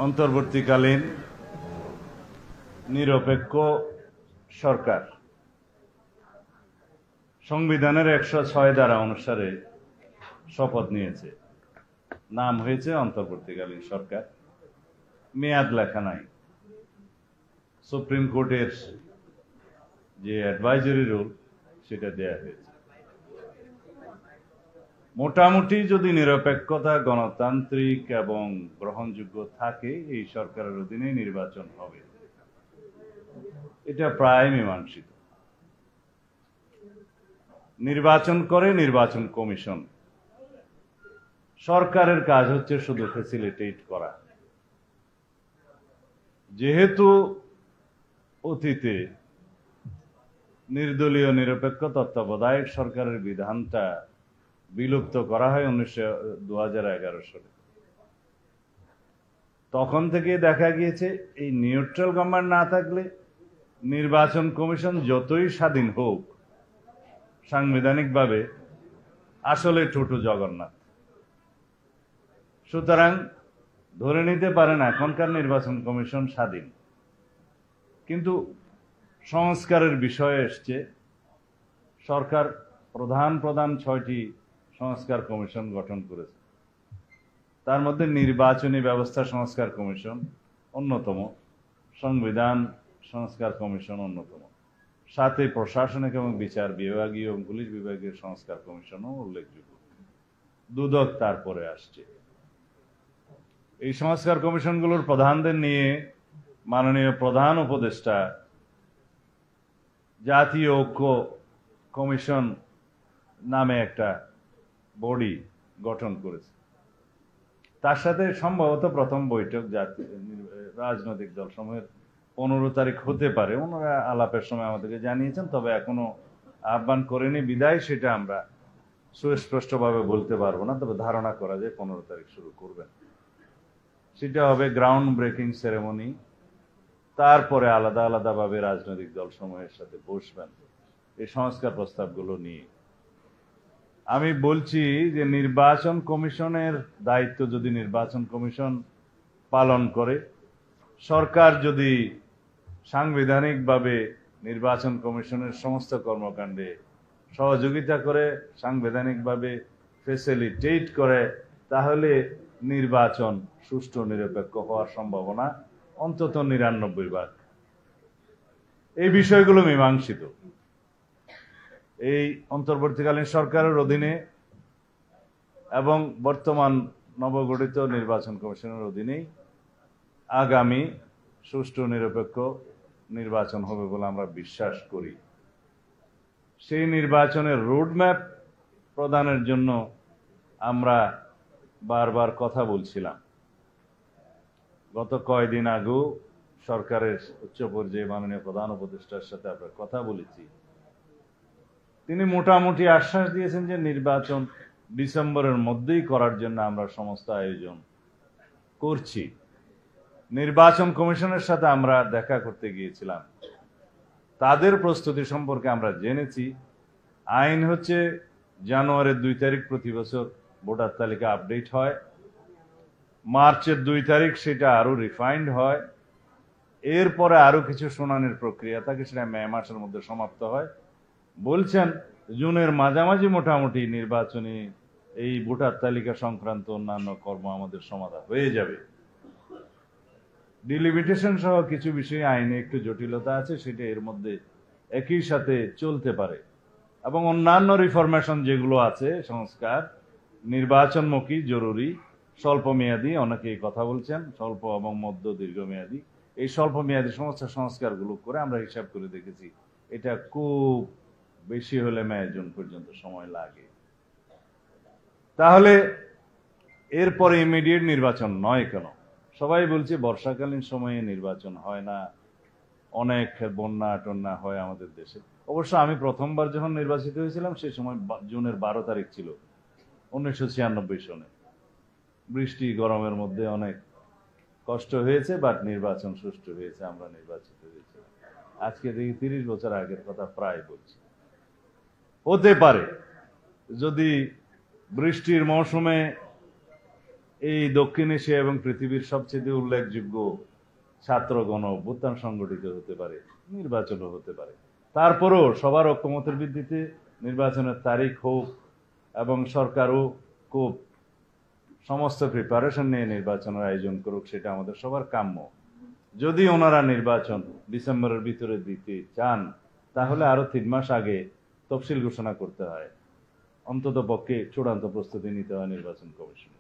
অন্তর্বর্তীকালীন নিরপেক্ষ সরকার সংবিধানের 106 ধারা অনুসারে শপথ নিয়েছে। নাম হয়েছে অন্তর্বর্তীকালীন সরকার। মেয়াদ লেখা নাই। সুপ্রিম কোর্টের যে অ্যাডভাইজারি রুল সেটা দেয়া হয়েছে। মোটামুটি যদি নিরপেক্ষতা, গণতান্ত্রিক এবং গ্রহণযোগ্য থাকে, এই সরকারের অধীনে নির্বাচন হবে। এটা প্রায় মীমাংসিত। নির্বাচন করে নির্বাচন কমিশন। সরকারের কাজ হচ্ছে শুধু ফ্যাসিলিটেট করা। যেহেতু অতীতে নির্দলীয় নিরপেক্ষ তত্ত্বাবধায়ক সরকারের বিধানটা বিলুপ্ত করা হয় 2011 সালে, তখন থেকে দেখা গিয়েছে এই নিউট্রাল গভর্নমেন্ট না থাকলে নির্বাচন কমিশন যতই স্বাধীন হোক, সাংবিধানিকভাবে আসলে ছোট জগন্নাথ। সুতরাং ধরে নিতে পারেন এখনকার নির্বাচন কমিশন স্বাধীন, কিন্তু সংস্কারের বিষয়ে এসছে। সরকার প্রধান 6টি সংস্কার কমিশন গঠন করেছে। তার মধ্যে নির্বাচনী ব্যবস্থা সংস্কার কমিশন অন্যতম, সংবিধান সংস্কার কমিশন অন্যতম, সাথে প্রশাসনিক এবং বিচার বিভাগীয় এবং পুলিশ বিভাগের সংস্কার কমিশনও উল্লেখযোগ্য। দুদক তারপরে আসছে। এই সংস্কার কমিশনগুলোর প্রধানদের নিয়ে মাননীয় প্রধান উপদেষ্টা জাতীয় ঐক্য কমিশন নামে একটা বডি গঠন করেছে। তার সাথে সম্ভবত প্রথম বৈঠক রাজনৈতিক দল সমূহের 15 তারিখ হতে পারে। ওনারা আলাপের সময় আমাদেরকে জানিয়েছেন, তবে এখনো আহ্বান করেনি বিদায় সেটা আমরা সুস্পষ্টভাবে বলতে পারবো না, তবে ধারণা করা যায় 15 তারিখ শুরু করবেন। সেটা হবে গ্রাউন্ড ব্রেকিং সেরেমনি। তারপরে আলাদা আলাদাভাবে রাজনৈতিক দল সমূহের সাথে বসবেন এই সংস্কার প্রস্তাবগুলো নিয়ে। আমি বলছি যে নির্বাচন কমিশনের দায়িত্ব যদি নির্বাচন কমিশন পালন করে, সরকার যদি সাংবিধানিকভাবে নির্বাচন কমিশনের সমস্ত কর্মকাণ্ডে সহযোগিতা করে, সাংবিধানিকভাবে ফ্যাসিলিটেট করে, তাহলে নির্বাচন সুষ্ঠু নিরপেক্ষ হওয়ার সম্ভাবনা অন্তত 99 ভাগ। এই বিষয়গুলো মীমাংসিত। এই অন্তর্বর্তীকালীন সরকারের অধীনে এবং বর্তমান নবগঠিত নির্বাচন কমিশনের অধীনেই আগামী সুষ্ঠু নিরপেক্ষ নির্বাচন হবে বলে আমরা বিশ্বাস করি। সেই নির্বাচনের রোডম্যাপ প্রদানের জন্য আমরা বারবার কথা বলছিলাম। গত কয়েকদিন আগেও সরকারের উচ্চ পর্যায়ে মাননীয় প্রধান উপদেষ্টার সাথে আমরা কথা বলেছি। তিনি মোটামুটি আশ্বাস দিয়েছেন যে নির্বাচন ডিসেম্বরের মধ্যেই করার জন্য আমরা সমস্ত আয়োজন করছি। নির্বাচন কমিশনের সাথে আমরা দেখা করতে গিয়েছিলাম। তাদের প্রস্তুতি সম্পর্কে আমরা জেনেছি। আইন হচ্ছে জানুয়ারির 2 তারিখ প্রতি বছর ভোটার তালিকা আপডেট হয়, মার্চের 2 তারিখ সেটা আরো রিফাইন্ড হয়, এরপরে আরো কিছু শুনানির প্রক্রিয়া থাকে, সেটা মে মাসের মধ্যে সমাপ্ত হয়। বলছেন জুনের মাঝামাঝি মোটামুটি নির্বাচনী এই ভোটার তালিকা সংক্রান্ত অন্যান্য কর্ম আমাদের সমাধান হয়ে যাবে। ডিলিমিটেশন সহ কিছু বিষয়ে আইনে একটু জটিলতা আছে, সেটা এর মধ্যে একই সাথে চলতে পারে। এবং অন্যান্য রিফরমেশন যেগুলো আছে, সংস্কার নির্বাচনমুখী, জরুরি, স্বল্প মেয়াদী, অনেকেই কথা বলছেন স্বল্প এবং মধ্য দীর্ঘমেয়াদী। এই স্বল্প মেয়াদী সমস্ত সংস্কারগুলো করে আমরা হিসাব করে দেখেছি এটা খুব বেশি হলে মে জুন পর্যন্ত সময় লাগে। তাহলে এরপরে ইমিডিয়েট নির্বাচন নয় কেন? সবাই বলছে বর্ষাকালীন সময়ে নির্বাচন হয় না, অনেক বন্যা টন্যা হয় আমাদের দেশে। অবশ্য আমি প্রথমবার যখন নির্বাচিত হয়েছিলাম সে সময় জুনের 12 তারিখ ছিল 1996 সনে। বৃষ্টি গরমের মধ্যে অনেক কষ্ট হয়েছে, বাট নির্বাচন সুষ্ঠু হয়েছে, আমরা নির্বাচিত হয়েছি। আজকে দেখি 30 বছর আগের কথা প্রায় বলছি। হতে পারে যদি বৃষ্টির মৌসুমে এই দক্ষিণ এশিয়া এবং পৃথিবীর সবচেয়ে উল্লেখযোগ্য ছাত্র গণ অভ্যুত্থান সংগঠিত হতে পারে, নির্বাচনও হতে পারে। তারপরেও সবার ঐক্যমতের ভিত্তিতে নির্বাচনের তারিখ হোক এবং সরকারও খুব সমস্ত প্রিপারেশন নিয়ে নির্বাচনের আয়োজন করুক, সেটা আমাদের সবার কাম্য। যদি ওনারা নির্বাচন ডিসেম্বরের ভিতরে দিতে চান, তাহলে আরো 3 মাস আগে তফসিল ঘোষণা করতে হয়, অন্তত পক্ষে চূড়ান্ত প্রস্তুতি নিতে হয় নির্বাচন কমিশন,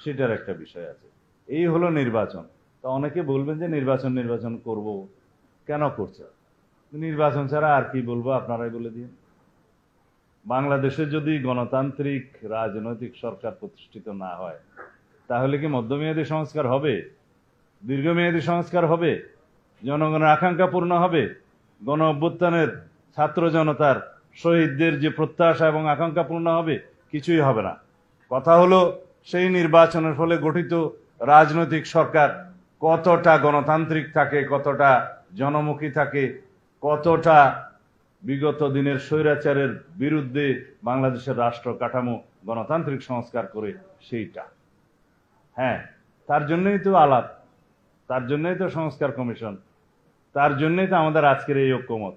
সেটার একটা বিষয় আছে। এই হলো নির্বাচন। তা অনেকে বলবেন যে নির্বাচন করব, কেন করছে? নির্বাচন ছাড়া আর কি বলবো, আপনারাই বলে দিন। বাংলাদেশে যদি গণতান্ত্রিক রাজনৈতিক সরকার প্রতিষ্ঠিত না হয়, তাহলে কি মধ্যমেয়াদী সংস্কার হবে? দীর্ঘমেয়াদী সংস্কার হবে? জনগণের আকাঙ্ক্ষা পূর্ণ হবে? গণ অভ্যুত্থানের ছাত্র জনতার শহীদদের যে প্রত্যাশা এবং আকাঙ্ক্ষা পূর্ণ হবে? কিছুই হবে না। কথা হলো, সেই নির্বাচনের ফলে গঠিত রাজনৈতিক সরকার কতটা গণতান্ত্রিক থাকে, কতটা জনমুখী থাকে, কতটা বিগত দিনের স্বৈরাচারের বিরুদ্ধে বাংলাদেশের রাষ্ট্র কাঠামো গণতান্ত্রিক সংস্কার করে, সেইটা। হ্যাঁ, তার জন্যই তো আলাপ, তার জন্যই তো সংস্কার কমিশন, তার জন্যই তো আমাদের আজকের এই ঐক্যমত।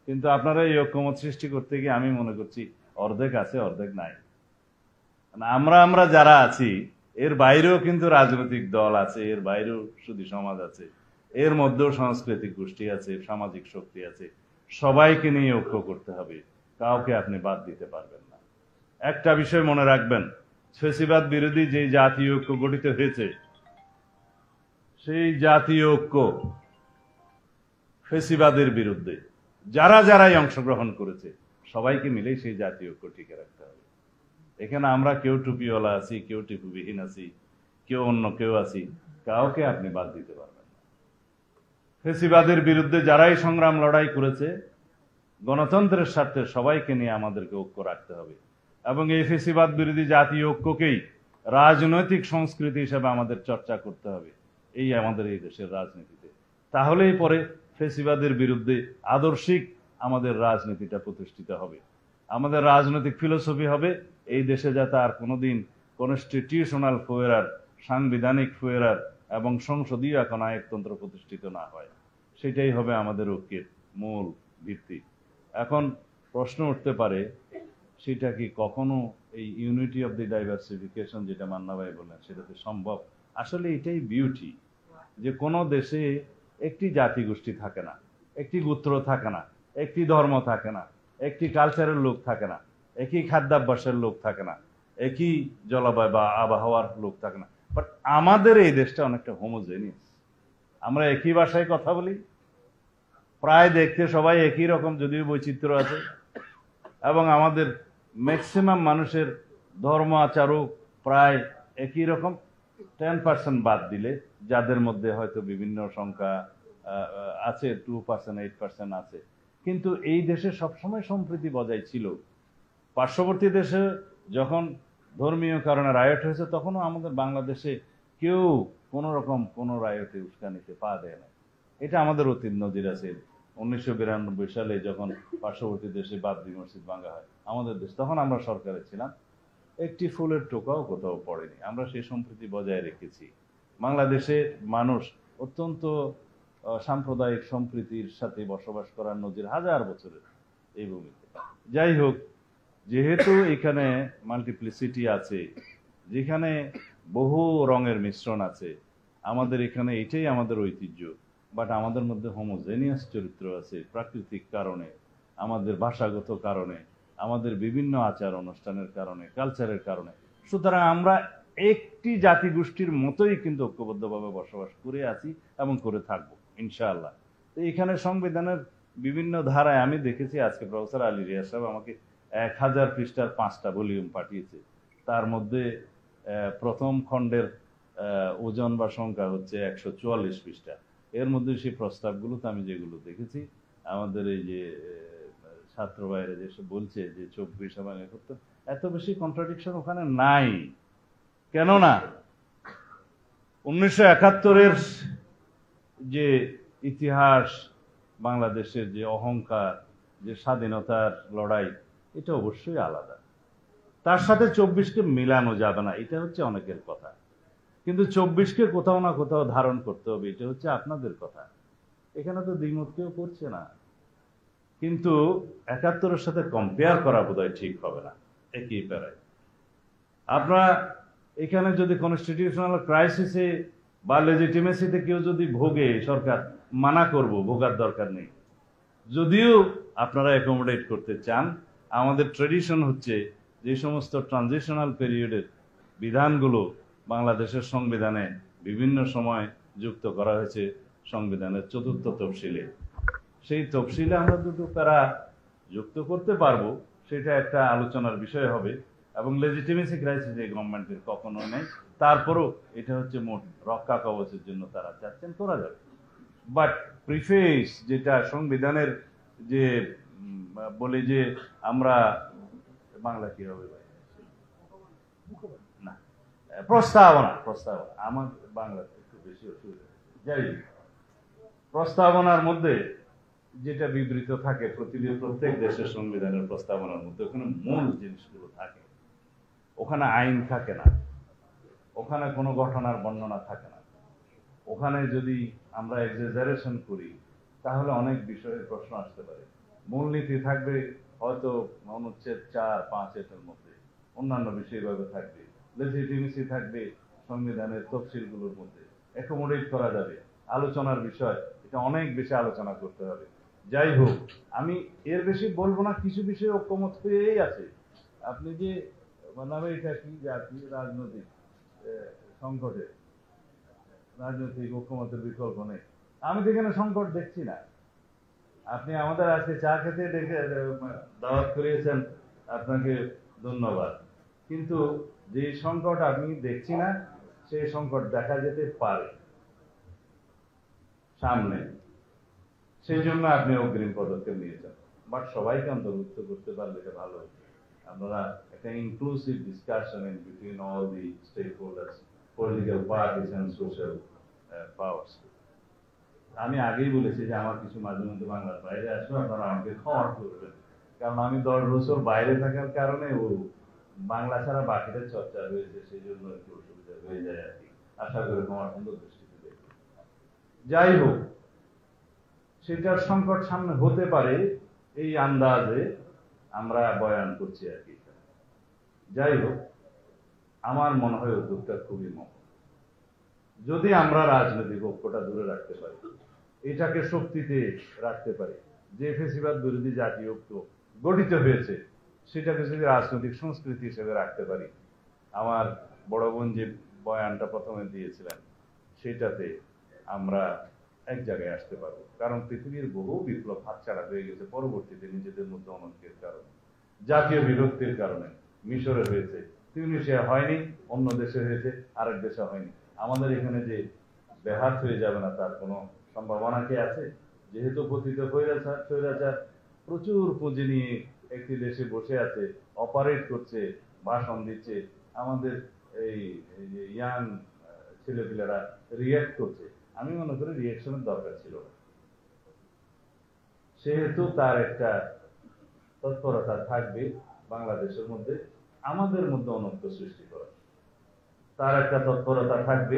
কিন্তু আপনারা এই ঐক্যমত সৃষ্টি করতে গিয়ে আমি মনে করছি অর্ধেক আছে, অর্ধেক নাই। আমরা যারা আছি, এর বাইরেও কিন্তু রাজনৈতিক দল আছে, এর বাইরেও সুধী সমাজ আছে, এর মধ্যেও সাংস্কৃতিক গোষ্ঠী আছে, সামাজিক শক্তি আছে। সবাইকে নিয়ে ঐক্য করতে হবে, কাউকে আপনি বাদ দিতে পারবেন না। একটা বিষয় মনে রাখবেন, ফ্যাসিবাদ বিরোধী যে জাতীয় ঐক্য গঠিত হয়েছে, সেই জাতীয় ঐক্য ফ্যাসিবাদের বিরুদ্ধে যারাই অংশগ্রহণ করেছে, সবাইকে মিলেই সেই জাতীয় ঐক্য টিকে রাখতে হবে। এখানে আমরা কেউ টুপিওয়ালা আছি, কেউ টিপুবিহীন আছি, কেউ অন্য কেউ আছি, কাউকে আপনি বাদ দিতে পারবেন না। ফ্যাসিবাদের বিরুদ্ধে যারাই সংগ্রাম লড়াই করেছে, গণতন্ত্রের স্বার্থে সবাইকে নিয়ে আমাদেরকে ঐক্য রাখতে হবে এবং এই ফ্যাসিবাদ বিরোধী জাতীয় ঐক্যকেই রাজনৈতিক সংস্কৃতি হিসেবে আমাদের চর্চা করতে হবে এই আমাদের এই দেশের রাজনীতিতে। তাহলেই পরে ফ্যাসিবাদের বিরুদ্ধে আদর্শিক আমাদের রাজনীতিটা প্রতিষ্ঠিত হবে। আমাদের রাজনৈতিক ফিলোসফি হবে, এই দেশে যাতে আর কোনোদিন কনস্টিটিউশনাল ফোয়ারার, সাংবিধানিক ফোয়ারার এবং সংসদীয় এখন নায়কতন্ত্র প্রতিষ্ঠিত না হয়। সেটাই হবে আমাদের ঐক্যের মূল ভিত্তি। এখন প্রশ্ন উঠতে পারে, সেটা কি কখনো এই ইউনিটি অফ দি ডাইভার্সিফিকেশন যেটা মান্না ভাই বললেন, সেটাতে সম্ভব? আসলে এটাই বিউটি, যে কোনো দেশে একটি জাতিগোষ্ঠী থাকে না, একটি গোত্র থাকে না, একটি ধর্ম থাকে না, একটি কালচারের লোক থাকে না, একই খাদ্যাভ্যাসের লোক থাকে না, একই জলবায়ু বা আবহাওয়ার লোক থাকে না। বাট আমাদের এই দেশটা অনেকটা হোমোজেনিয়াস। আমরা একই ভাষায় কথা বলি, প্রায় দেখতে সবাই একই রকম, যদিও বৈচিত্র্য আছে, এবং আমাদের ম্যাক্সিমাম মানুষের ধর্ম আচারও প্রায় একই রকম। 10% বাদ দিলে, যাদের মধ্যে হয়তো বিভিন্ন সংখ্যা আছে, 2%, 8% আছে। কিন্তু এই দেশে সবসময় সম্প্রীতি বজায় ছিল। পার্শ্ববর্তী দেশে যখন ধর্মীয় কারণে রায়ট হয়েছে, তখনও আমাদের বাংলাদেশে কেউ কোনো রকম কোনো রায়টে উস্কানিতে পা দেয় না। এটা আমাদের অতীত নজির আছে। 1992 সালে যখন পার্শ্ববর্তী দেশে বাবরি মসজিদ ভাঙা হয়, আমাদের দেশ, তখন আমরা সরকারে ছিলাম, একটি ফুলের টোকাও কোথাও পড়েনি। আমরা সেই সম্প্রীতি বজায় রেখেছি। বাংলাদেশের মানুষ অত্যন্ত সাম্প্রদায়িক সম্প্রীতির সাথে বসবাস করার নজির হাজার বছরের এই ভূমিতে। যাই হোক, যেহেতু এখানে মাল্টিপ্লিসিটি আছে, যেখানে বহু রঙের মিশ্রণ আছে, আমাদের এখানে এটাই আমাদের ঐতিহ্য। বাট আমাদের মধ্যে হোমোজেনিয়াস চরিত্র আছে, প্রাকৃতিক কারণে, আমাদের ভাষাগত কারণে, আমাদের বিভিন্ন আচার অনুষ্ঠানের কারণে, কালচারের কারণে। সুতরাং আমরা একটি জাতিগোষ্ঠীর মতোই কিন্তু ঐক্যবদ্ধভাবে বসবাস করে আছি এবং করে থাকবো ইনশাআল্লাহ। তো এখানে সংবিধানের বিভিন্ন ধারায় আমি দেখেছি, আজকে প্রফেসর আলী রিয়াজ সাহেব আমাকে 1000 পৃষ্ঠার 5টা ভলিউম পাঠিয়েছে। তার মধ্যে প্রথম খণ্ডের ওজন বা সংখ্যা হচ্ছে 144 পৃষ্ঠা। এর মধ্যে সেই প্রস্তাবগুলোতে আমি যেগুলো দেখেছি, আমাদের এই যে ছাত্র ভাইরা যেসব বলছে যে 24 এবং 71, এত বেশি কন্ট্রাডিকশন ওখানে নাই। কেননা 1971-এর যে ইতিহাস, বাংলাদেশের যে অহংকার, যে স্বাধীনতার লড়াই, এটা অবশ্যই আলাদা। তার সাথে 24কে মিলানো যাবে না, এটা হচ্ছে অনেকের কথা। কিন্তু 24-কে কোথাও না কোথাও ধারণ করতে হবে, এটা হচ্ছে আপনাদের কথা। এখানে তো দ্বিমত কেউ করছে না, কিন্তু 71-এর সাথে কম্পেয়ার করা বোধহয় ঠিক হবে না একই প্যারায়। আপনারা এখানে যদি কনস্টিটিউশনাল ক্রাইসিসে বা লেজিটিমেসিতে কেউ যদি ভোগে, সরকার মানা করব, ভোগার দরকার নেই। যদিও আপনারা অ্যাকোমোডেট করতে চান, আমাদের ট্রেডিশন হচ্ছে যে সমস্ত ট্রানজিশনাল পিরিয়ডের বিধানগুলো বাংলাদেশের সংবিধানে বিভিন্ন সময় যুক্ত করা হয়েছে সংবিধানের 4র্থ তফসিলে, সেই তফসিলে আমরা দুটো প্যারা যুক্ত করতে পারবো, সেটা একটা আলোচনার বিষয় হবে। এবং লেজিটিমেসি ক্রাইসিস এই গভর্নমেন্টের কখনো নেই, তারপরও এটা হচ্ছে মোট রক্ষা কবচের জন্য তারা চাচ্ছেন, করা যাবে। বাট প্রিফেস যেটা সংবিধানের যে বলি যে আমরা বাংলা কি হবে ভাই, না প্রস্তাবনা, প্রস্তাবনা আমার বাংলাতে একটু বেশি অসুবিধা। যাই হোক, প্রস্তাবনার মধ্যে যেটা বিবৃত থাকে প্রত্যেক দেশের সংবিধানের প্রস্তাবনার মধ্যে, ওখানে মূল জিনিসগুলো থাকে, ওখানে আইন থাকে না, ওখানে কোনো ঘটনার বর্ণনা থাকে না। ওখানে যদি আমরা এক্সাজারেশন করি তাহলে অনেক বিষয়ে প্রশ্ন আসতে পারে। মূলনীতি থাকবে হয়তো অনুচ্ছেদ 4-5 এর মধ্যে, অন্যান্য বিষয়ভাবে থাকবে, লেজিটিমেসি থাকবে সংবিধানের তফসিলগুলোর মধ্যে, অ্যাকোমোডেট করা যাবে, আলোচনার বিষয়, এটা অনেক বেশি আলোচনা করতে হবে। যাই হোক, আমি এর বেশি বলবো না, কিছু বিষয়ে ঐক্যমত হয়েই আছে। আপনি যে মানে এটা কি জাতীয় রাজনৈতিক সংকটে রাজনৈতিক ঐক্যমতের বিকল্প নেই, আমি তো এখানে সংকট দেখছি না। আপনি আমাদের আজকে চা খেতে ডেকে দাওয়াত করিয়েছেন, আপনাকে ধন্যবাদ। কিন্তু যে সংকট আমি দেখছি না, সেই সংকট দেখা যেতে পারে সামনে, সেই জন্য আপনি অগ্রিম পদক্ষেপ নিয়েছেন। বাট সবাইকে অন্তর্ভুক্ত করতে পারলে এটা ভালো হতো। আপনারা একটা inclusive discussion in between all the stakeholders, political parties and social powers. আমি আগেই বলেছি যে আমার কিছু মাঝে মধ্যে বাংলার বাইরে আসবে, আপনারা আমাকে ক্ষমা করবেন, কারণ আমি 10 বছর বাইরে থাকার কারণে ও বাংলা ছাড়া বাকিটা চর্চা হয়েছে, সেই জন্য একটু অসুবিধা হয়ে যায় আর কি। আশা করি ক্ষমা সুন্দর দৃষ্টিতে দেখবেন। যাই হোক, সেটার সংকট সামনে হতে পারে এই আন্দাজে আমরা বয়ান করছি আর কি। যাই হোক, আমার মনে হয় উদ্যোগটা খুবই মহৎ। যদি আমরা রাজনৈতিক ঐক্যটা দূরে রাখতে পারি, এটাকে শক্তিতে রাখতে পারি, যে ফেসিবাদ বিরোধী জাতীয় ঐক্য গঠিত হয়েছে সেটাকে যদি রাজনৈতিক সংস্কৃতি হিসেবে রাখতে পারি, আমার বড় বোন যে বয়ানটা প্রথমে দিয়েছিলেন সেটাতে আমরা এক জায়গায় আসতে পারবো। কারণ পৃথিবীর বহু বিপ্লব হাতছাড়া হয়ে গেছে পরবর্তীতে নিজেদের মধ্যে অনৈক্যের কারণে, জাতীয় বিভক্তির কারণে। মিশরে হয়েছে, তিউনিসিয়া হয়নি, অন্য দেশে হয়েছে, আরেক দেশে হয়নি। আমাদের এখানে যে ব্যাহত হয়ে যাবে না তার কোনো সম্ভাবনা কি আছে? যেহেতু পতিত স্বৈরাচার প্রচুর পুঁজি নিয়ে একটি দেশে বসে আছে, অপারেট করছে, ভাষণ দিচ্ছে, আমাদের এই যে ইয়াং ছেলেপিলেরা রিয়াক্ট করছে, আমি মনে করি রিয়াকশনের দরকার ছিল না। সেহেতু তার একটা তৎপরতা থাকবে বাংলাদেশের মধ্যে আমাদের মধ্যে অনৈক্য সৃষ্টি করা, তার একটা তৎপরতা থাকবে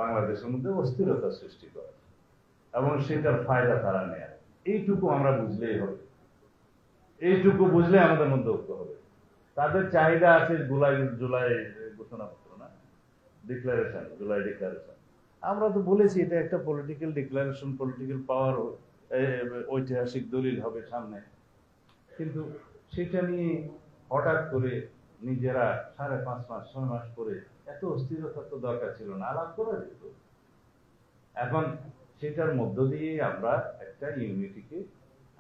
বাংলাদেশের মধ্যে অস্থিরতা সৃষ্টি করা, এবং সেটার ফায়দা তারা নেয়। এইটুকু আমরা বুঝলেই হবে, এইটুকু বুঝলে আমাদের মধ্যে ঐক্য হবে। তাদের চাহিদা আছে জুলাই ঘোষণাপত্র, না ডিক্লারেশন, জুলাই ডিক্লারেশন। আমরা তো বলেছি এটা একটা পলিটিক্যাল ডিক্লারেশন, পলিটিক্যাল পাওয়ার ঐতিহাসিক দলিল হবে সামনে, কিন্তু সেটা নিয়ে হঠাৎ করে নিজেরা 5.5 মাস 6 মাস পরে এত অস্থিরতা তো দরকার ছিল না, আলাপ করা যেত। এখন সেটার মধ্য দিয়ে আমরা একটা ইউনিটিকে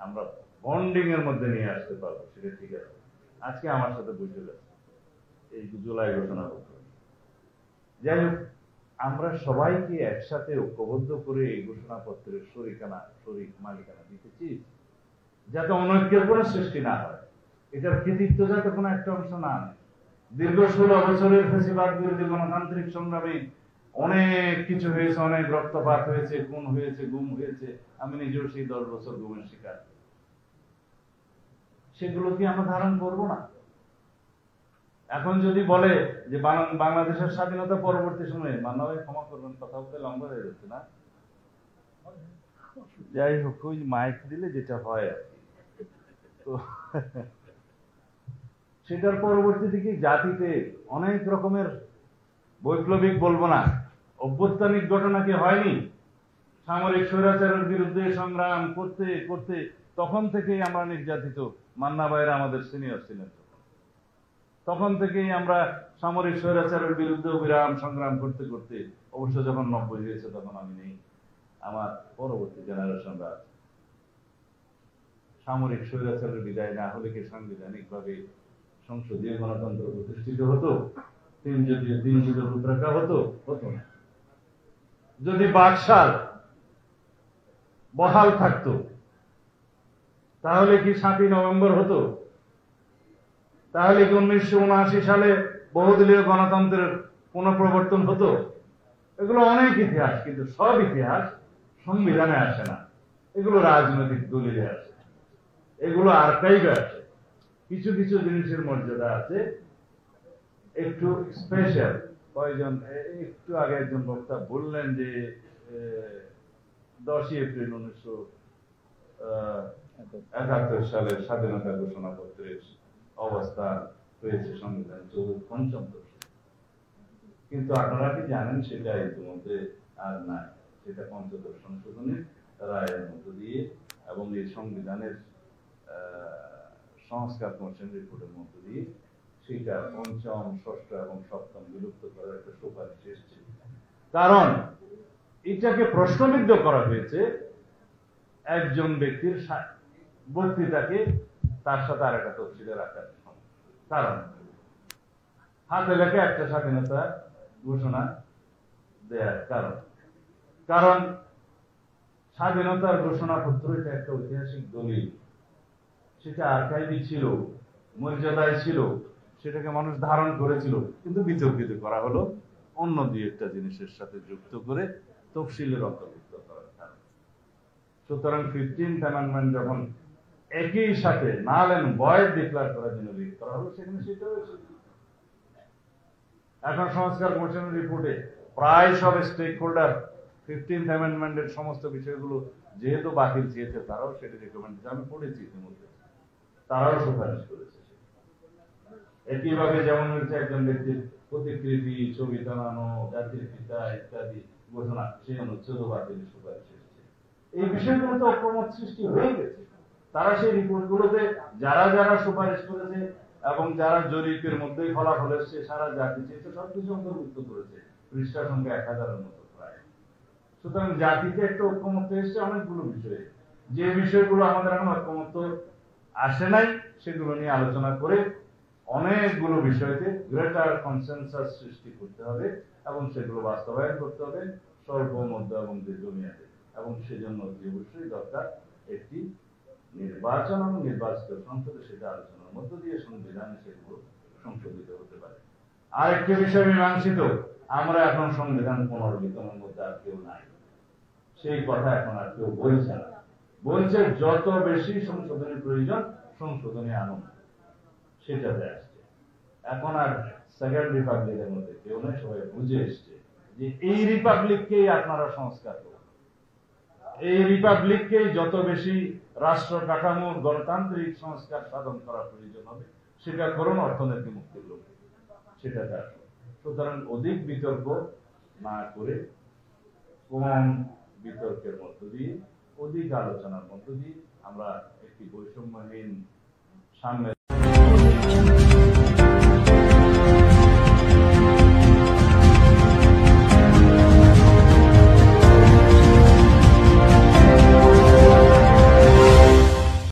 আমরা বন্ডিং এর মধ্যে নিয়ে আসতে পারবো, সেটা ঠিক আছে। আজকে আমার সাথে বুঝতে গেছে এই জুলাই ঘোষণাপত্র। যাই হোক, আমরা সবাইকে একসাথে ঐক্যবদ্ধ করে এই ঘোষণাপত্রের শরিক মালিকানা দিতে চেয়েছি, যাতে অনৈক্যের কোনো সৃষ্টি না হয়, এটার কৃতিত্ব যাতে কোনো একটা অংশ না নেয়। দীর্ঘ 16 বছরের ফেসিবাদ বিরোধী গণতান্ত্রিক সংগ্রামে অনেক কিছু হয়েছে, অনেক রক্তপাত হয়েছে, খুন হয়েছে, গুম হয়েছে। আমি নিজেও সেই 10 বছর গুমের শিকার। সেগুলো কি আমরা ধারণ করবো না? এখন যদি বলে যে বাংলাদেশের স্বাধীনতা পরবর্তী সময়ে, মান্না ভাই ক্ষমা করবেন কথা বলতে লম্বা হয়ে যাচ্ছে না, যাই হোক ওই মাইক দিলে যেটা হয় আর কি। তো সেটার পরবর্তী দিকে জাতিতে অনেক রকমের বৈপ্লবিক বলবো না, অভ্যুত্থানিক ঘটনা কি হয়নি? সামরিক স্বৈরাচারের বিরুদ্ধে সংগ্রাম করতে করতে তখন থেকেই আমরা নির্যাতিত। মান্না ভাইরা আমাদের সিনিয়র ছিলেন, তখন থেকেই আমরা সামরিক স্বৈরাচারের বিরুদ্ধে বিরাম সংগ্রাম করতে করতে, অবশ্য যখন 90 হয়েছে তখন আমি নেই, আমার পরবর্তী জেনারেশনরা আছে। সামরিক স্বৈরাচারের বিদায় না হলে কি সাংবিধানিক ভাবে সংসদীয় গণতন্ত্র প্রতিষ্ঠিত হতো? তিন যুগের রূপরেখা হতো? হতো না। যদি বাকশাল বহাল থাকতো তাহলে কি 7ই নভেম্বর হতো? তাহলে কি 1979 সালে বহুদলীয় গণতন্ত্রের পুনঃপ্রবর্তন হতো? এগুলো অনেক ইতিহাস, কিন্তু সব ইতিহাস সংবিধানে আসে না, এগুলো রাজনৈতিক দলিলে আসে, এগুলো আর্কাইভে আসে। কিছু কিছু জিনিসের মর্যাদা আছে একটু স্পেশাল। কয়েকজন একটু আগে একজন বক্তা বললেন যে 10ই এপ্রিল 1971 সালের স্বাধীনতা ঘোষণাপত্রের অবস্থা হয়েছে সংবিধান 5ম দশকে, কিন্তু আপনারা কি জানেন সেটা ইতিমধ্যে আর নাই। সেটা 5ম সংশোধনের রায়ের মধ্য দিয়ে এবং এই সংবিধানের সংস্কার কমিশন রিপোর্টের মধ্য দিয়ে সেটা 5ম, 6ষ্ঠ এবং 7ম বিলুপ্ত করার একটা সুপারিশ এসেছে। কারণ এটাকে প্রশ্নবিদ্ধ করা হয়েছে একজন ব্যক্তির বক্তৃতাকে তার সাথে আর একটা তফসিলে রাখার কারণ, হাতে লেখা একটা স্বাধীনতা ঘোষণা দেওয়ার কারণ স্বাধীনতার ঘোষণাপত্র এটা একটা ঐতিহাসিক দলিল, সেটা আর্কাইভে ছিল, মর্যাদায় ছিল, সেটাকে মানুষ ধারণ করেছিল, কিন্তু বিতর্কিত করা হলো অন্য দুই একটা জিনিসের সাথে যুক্ত করে তফসিলের অন্তর্ভুক্ত করার কারণে। সুতরাং 15th অ্যামেন্ডমেন্ট যখন একই সাথে নাল এন্ড ভয়েড ডিক্লেয়ার করার জন্য লিখ করা হলো, সেখানে সেটাও এসেছে। এখন সংস্কার কমিশনের রিপোর্টে প্রায় সব স্টেক হোল্ডার 15th অ্যামেন্ডমেন্টের সমস্ত বিষয়গুলো যেহেতু বাতিল চেয়েছে, তারাও সেটা রেকমেন্ড, আমি পড়েছি ইতিমধ্যে, তারাও সুপারিশ করেছে। একইভাবে যেমন হচ্ছে একজন ব্যক্তির প্রতিকৃতি, ছবি টানানো, জাতির পিতা ইত্যাদি ঘোষণা, সেই অনুচ্ছেদ বাতিলের সুপারিশ এসেছে। এই বিষয়গুলো তো অপ্রমত সৃষ্টি হয়ে গেছে। তারা সেই রিপোর্টগুলোতে যারা যারা সুপারিশ করেছে এবং যারা জরিপের মধ্যেই ফলাফল এসছে, সারা জাতি চেয়েছে, সবকিছু অন্তর্ভুক্ত করেছে। পৃষ্ঠা সংখ্যা 1000-এর মতো প্রায়। সুতরাং জাতিতে একটা ঐক্যমত্য এসছে অনেকগুলো বিষয়ে। যে বিষয়গুলো আমাদের এখন ঐক্যমত্য আসে নাই, সেগুলো নিয়ে আলোচনা করে অনেকগুলো বিষয়তে গ্রেটার কনসেনসাস সৃষ্টি করতে হবে এবং সেগুলো বাস্তবায়ন করতে হবে স্বল্প, মধ্য এবং দীর্ঘমেয়াদে। এবং সেজন্য অবশ্যই দরকার একটি নির্বাচন এবং নির্বাচিত সংসদে সেটা আলোচনার মধ্য দিয়ে সংবিধানে সেগুলো সংশোধিত হতে পারে। আরেকটি বিষয় মীমাংসিত, আমরা এখন সংবিধান পুনর্লিখনের মধ্যে আর কেউ নাই, সেই কথা এখন আর কেউ বলছে না। বলছে যত বেশি সংশোধনের প্রয়োজন সংশোধনী আনুন, সেটাতে আসছে। এখন আর সেকেন্ড রিপাবলিকের মধ্যে কেউ নেই, সবাই বুঝে এসছে যে এই রিপাবলিককেই আপনারা সংস্কার করুন, এই রিপাবলিককে যত বেশি রাষ্ট্র কাঠামোর গণতান্ত্রিক সংস্কার সাধন করা প্রয়োজন হবে সেটা করুন অর্থনীতি মুক্তির লক্ষ্যে, সেটাতে আসুন। সুতরাং অধিক বিতর্ক না করে কম বিতর্কের মধ্য দিয়ে, অধিক আলোচনার মধ্য দিয়ে আমরা একটি বৈষম্যহীন সামনে